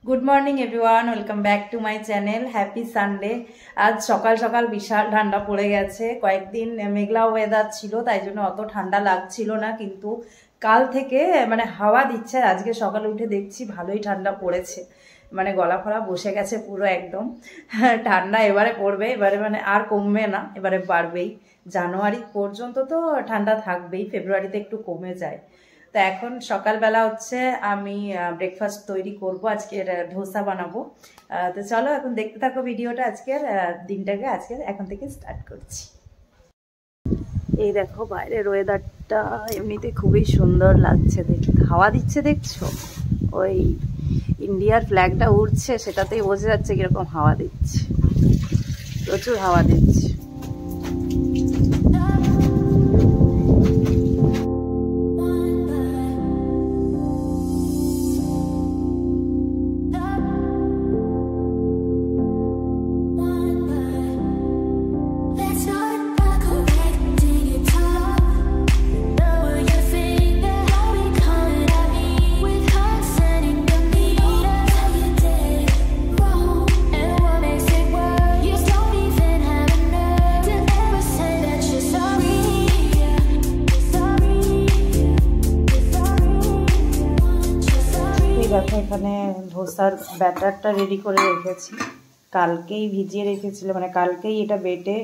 Good morning everyone, welcome back to my channel. Happy Sunday. আজ সকাল সকাল বিশাল ঠান্ডা পড়ে গেছে। কয়েকদিন মেঘলা ওয়েদার ছিল, তাই জন্য অত ঠান্ডা লাগছিল না, কিন্তু কাল থেকে হাওয়া দিচ্ছে। আজকে সকালে উঠে দেখছি ভালোই ঠান্ডা পড়েছে, গলা ফলা বসে গেছে পুরো একদম। ঠান্ডা এবারে পড়বে, এবারে আর কমবে না, এবারে বাড়বেই। জানুয়ারি পর্যন্ত তো ঠান্ডা থাকবেই, ফেব্রুয়ারিতে একটু কমে যায়। তো এখন সকালবেলা হচ্ছে আমি ব্রেকফাস্ট তৈরি করব, আজকের ধোসা বানাবো। তো চলো এখন দেখতে থাকো ভিডিওটা। আজকের দিনটাকে এখন থেকে স্টার্ট করছি। এই দেখো বাইরের ওয়েদারটা এমনিতে খুবই সুন্দর লাগছে দেখতে, হাওয়া দিচ্ছে দেখছো, ওই ইন্ডিয়ার ফ্ল্যাগটা উড়ছে, সেটাতেই বোঝা যাচ্ছে কিরকম হাওয়া দিচ্ছে, প্রচুর হাওয়া দিচ্ছে। দেখো এখানে ধোসার ব্যাটারটা রেডি করে রেখেছি, কালকেই ভিজিয়ে রেখেছিল, কালকেই এটা বেটে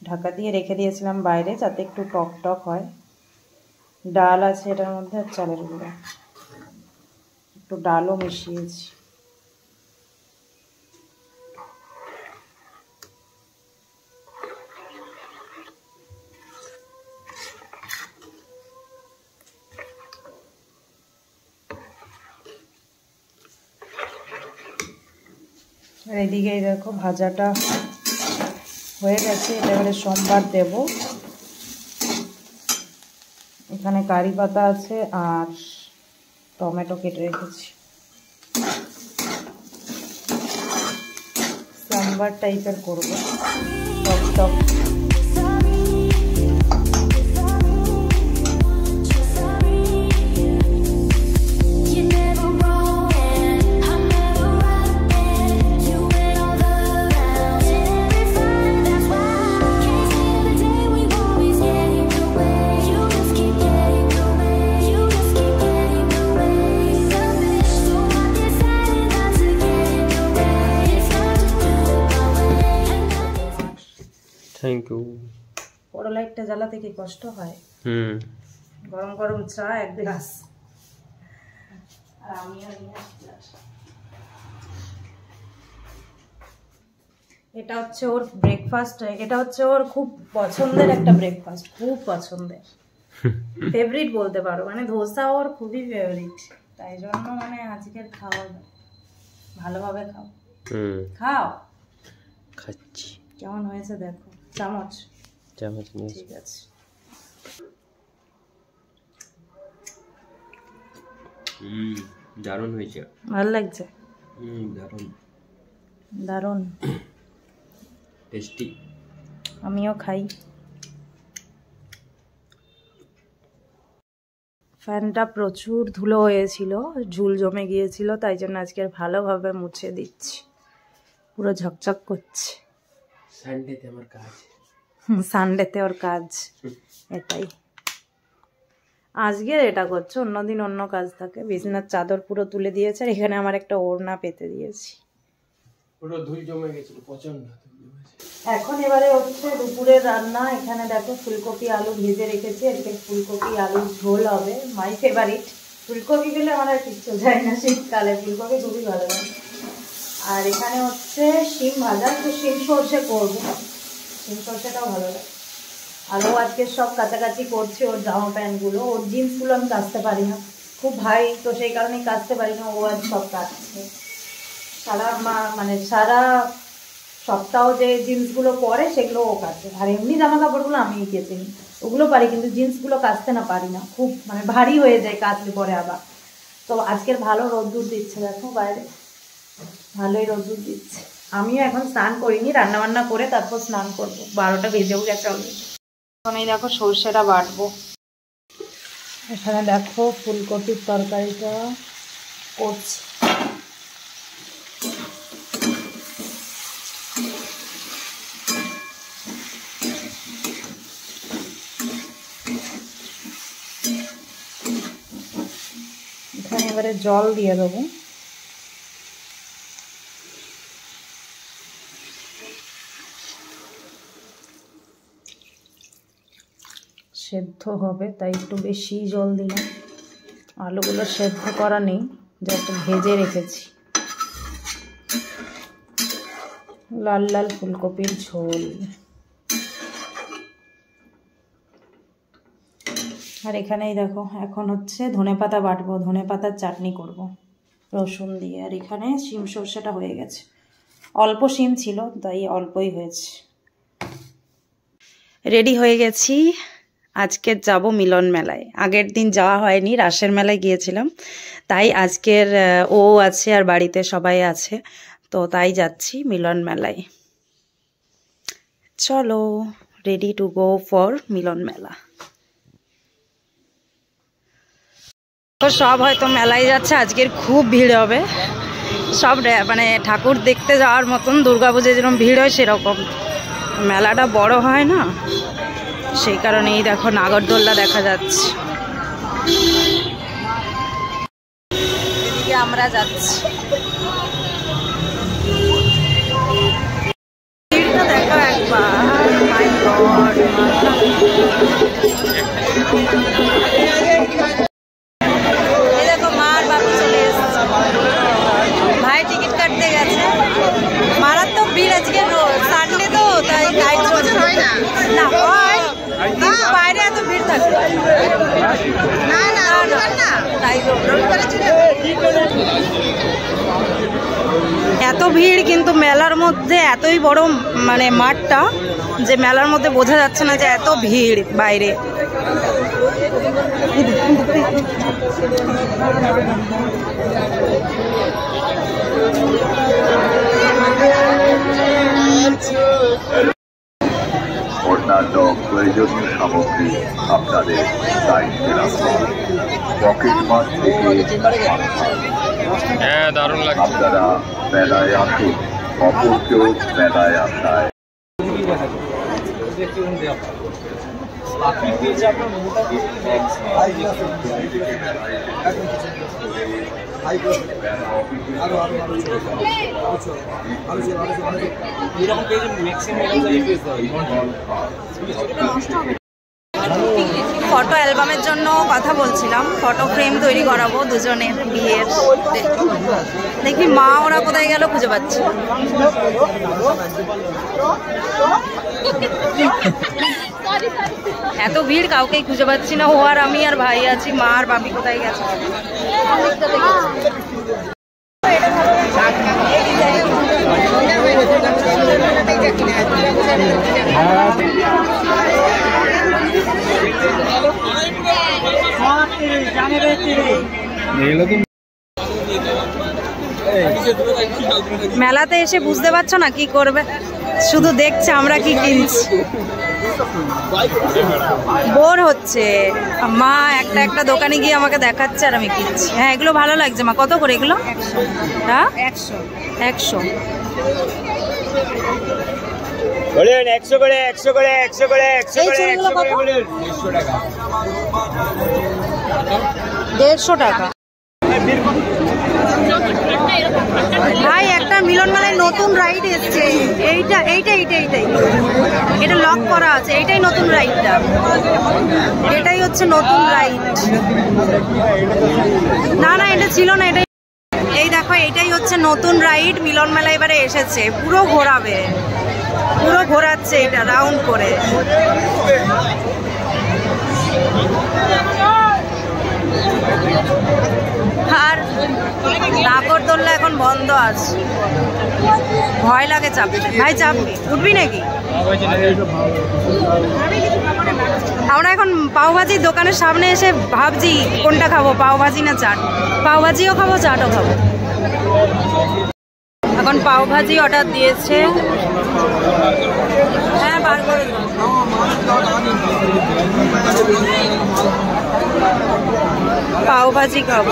ঢাকা দিয়ে রেখে দিয়েছিলাম বাইরে, যাতে একটু টক টক হয়। ডাল আছে এটার মধ্যে, আর চালের গুঁড়ো, একটু ডালও মিশিয়েছি। আর এদিকে দেখো ভাজাটা হয়ে গেছে, এটা এবারে সোমবার দেব। এখানে কারি পাতা আছে আর টমেটো কেটে রেখেছি, সোমবার টাইপের করবো, টক টক। Thank you. বড় লাইটটা জ্বালাতে কি কষ্ট হয়? গরম গরম চা এক গ্লাস, আর আমি এটা হচ্ছে ওর ব্রেকফাস্ট। এটা হচ্ছে ওর খুব পছন্দের একটা ব্রেকফাস্ট, খুব পছন্দের, ফেভারিট বলতে পারো। ধোসা ওর খুবই ফেভারিট, তাই জন্য আজকের খাওয়া ভালোভাবে খাও। খাও, খাচ্ছি। কেমন হয়েছে দেখো, চামচ চামচ নিয়ে ঠিক আছে। দারুণ হয়েছে, ভালো লাগছে, দারুণ দারুণ টেস্টি। আমিও খাই। ফ্যানটা প্রচুর ধুলো হয়েছিল, ঝুল জমে গিয়েছিল, তাই জন্য আজকে ভালোভাবে মুছে দিচ্ছি, পুরো ঝকঝক করছে। সানডেতে আমার কাজ, সানডেতে ওর কাজ এটাই। আজকে এটা করছে, অন্যদিন অন্য কাজ থাকে। বিছানার চাদর পুরো তুলে দিয়েছে, আর এখানে আমার একটা ওড়না পেতে দিয়েছি, পুরো ধুল জমে গেছিল প্রচন্ড। এখন এবারে হচ্ছে দুপুরের রান্না। এখানে দেখো ফুলকপি আলু ভেজে রেখেছি, এদিকে ফুলকপি আলুর ঝোল হবে, মাই ফেভারিট। ফুলকপি পেলে আমার আর কিচ্ছু যায় না, শীতকালে ফুলকপি খুবই ভালো লাগে। আর এখানে হচ্ছে শিম ভাজা, তো শিম সর্ষে করবো, শিম সর্ষেটাও ভালো লাগে। আর ও আজকে সব কাছাকাছি করছে, ওর জামা প্যান্টগুলো, ওর জিন্সগুলো আমি কাচতে পারি না, খুব ভাই, তো সেই কারণেই কাচতে পারি না। ও আজ সব কাচছে, সারা সপ্তাহ যে জিন্সগুলো পরে সেগুলো ও কাচে, আর এমনি জামা কাপড়গুলো আমি কেচে নিই, ওগুলো পারি, কিন্তু জিন্সগুলো কাচতে না পারি না, খুব ভারী হয়ে যায় কাচলে পরে আবার। তো আজকের ভালো রোদ্দুর দিচ্ছে, দেখো বাইরে ভালোই রোদ্দুর দিচ্ছে। আমিও এখন স্নান করিনি, রান্নাবান্না করে তারপর স্নান করবো, 12টা বেজেও গেছে অলরেডি। এখন এই দেখো সর্ষেটা বাটবো। এখানে দেখো ফুলকপির তরকারিটা করছি। এবারে জল দিয়ে দেবো। সেদ্ধ হবে তাই একটু বেশি জল দিলাম। আলুগুলো সেদ্ধ করা নেই, যত ভেজে রেখেছি। লাল লাল ফুলকপির ঝোল। আর এখানেই দেখো এখন হচ্ছে ধনেপাতা বাটবো, ধনেপাতার চাটনি করব রসুন দিয়ে। আর এখানে শিম সর্ষেটা হয়ে গেছে, অল্প শিম ছিল তাই অল্পই হয়েছে। রেডি হয়ে গেছি, আজকে যাব মিলন মেলায়। আগের দিন যাওয়া হয়নি, রাসের মেলায় গিয়েছিলাম, তাই আজকের ও আছে আর বাড়িতে সবাই আছে, তো তাই যাচ্ছি মিলন মেলায়। চলো, রেডি টু গো ফর মিলন মেলা। তো সব হয়তো মেলায় যাচ্ছে, আজকের খুব ভিড় হবে। সব মানে ঠাকুর দেখতে যাওয়ার মতন, দুর্গাপুজোয় যেরকম ভিড় হয় সেরকম। মেলাটা বড় হয় না, সেই কারণেই দেখো নাগরদোল্লা দেখা যাচ্ছে। এদিকে আমরা যাচ্ছি। ভিড়টা দেখো একবার, মাই গড। এই দেখো মার বাবু চলে এসেছে, ভাই টিকিট কাটতে গেছে। মারাত্মক ভিড় আজকে, সানডে তো তাই গাইড হয় না। না হয় কিন্তু বাইরে এত ভিড় থাকে না, না না তাই এত ভিড়। কিন্তু মেলার মধ্যে এতই বড় মানে মাঠটা যে মেলার মধ্যে বোঝা যাচ্ছে না যে এত ভিড় বাইরে। অন্যান্য প্রয়োজনীয় সামগ্রী আপনাদের দায়িত্বে রাখুন। পকেট মার থেকে দারুণ লাগছে। আপনারা মেলায় আসুন, অপরকেও মেলায় আসায়। ফটো অ্যালবামের জন্য কথা বলছিলাম, ফটো ফ্রেম তৈরি করাবো দুজনের বিয়ের। দেখি মা ওরা কোথায় গেল খুঁজে পাচ্ছি। এত ভিড় কাউকেই খুঁজে পাচ্ছি না, ও আর আমি আর ভাই আছি, মা আর বাপি কোথায় গেছে। মেলাতে এসে বুঝতে পারছো না কি করবে, শুধু দেখছে আমরা কি কিনছি। বোর হচ্ছে, মা একটা একটা দোকানে গিয়ে আমাকে দেখাচ্ছে আর আমি কিনছি। হ্যাঁ এগুলো ভালো লাগছে মা, কত করে এগুলো? হ্যাঁ 100 100 বলেন 100 করে 100 করে 100 করে 100 করে 100 করে বলেন 150 টাকা। ভাই একটা মিলন মেলায় নতুন রাইড এসছে, এইটাই এটা লক করা আছে, এইটাই নতুন রাইডটা, এটাই হচ্ছে নতুন রাইড। না না এটা ছিল না, এটাই। এই দেখো এইটাই হচ্ছে নতুন রাইড, মিলন মেলা এবারে এসেছে, পুরো ঘোরাবে, পুরো ঘোরাচ্ছে এটা রাউন্ড করে। আর নাগরদোল্লা এখন বন্ধ আছে, ভয় লাগে চাপতে। ভাই চাপবি, উঠবি নাকি? আমরা এখন পাওভাজির দোকানের সামনে এসে ভাবছি কোনটা খাবো, পাওভাজি না চাট। পাওভাজিও খাবো, চাটও খাবো। এখন পাওভাজি অর্ডার দিয়েছে। হ্যাঁ বার করে পাওভাজি খাবো।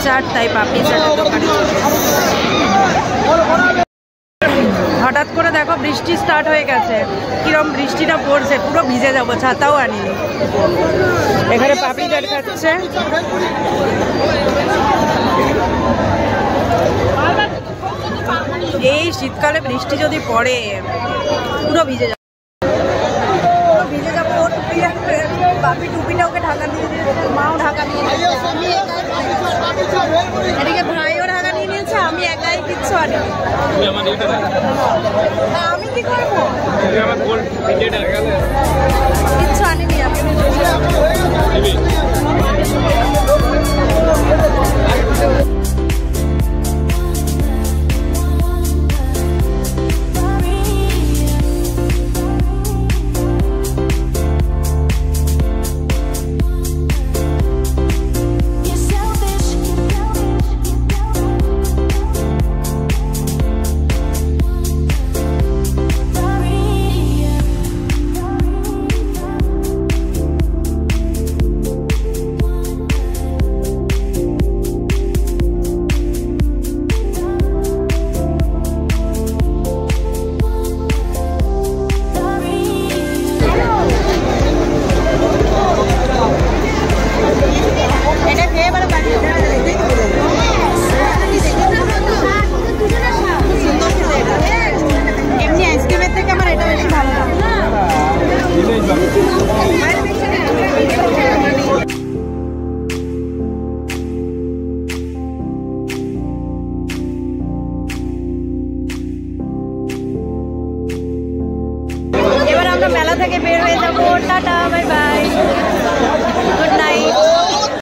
চাট, তাই পাপড়ি চাটের দোকানে চলে এসেছি। হঠাৎ করে দেখো বৃষ্টি স্টার্ট হয়ে গেছে, কিরম বৃষ্টিটা পড়ছে, পুরো ভিজে যাবো, ছাতাও আনিনি। এখানে পাপড়ি চাট খাচ্ছে। এই শীতকালে বৃষ্টি যদি পড়ে পুরো ভিজে যাবে, পুরো ভিজে যাবো। ও টুপি, বাপি টুপিটা ওকে ঢাকা দিয়ে দিয়েছে, মাও ঢাকা দিয়ে দিয়েছে, এদিকে ভাইও ঢাকা নিয়ে নিয়েছে, আমি একাই কিচ্ছু আনিনি। আমি কি করবো, কিচ্ছু আনিনি আমি। এবার আমরা মেলা থেকে বের হয়ে যাবো। Tata, bye bye.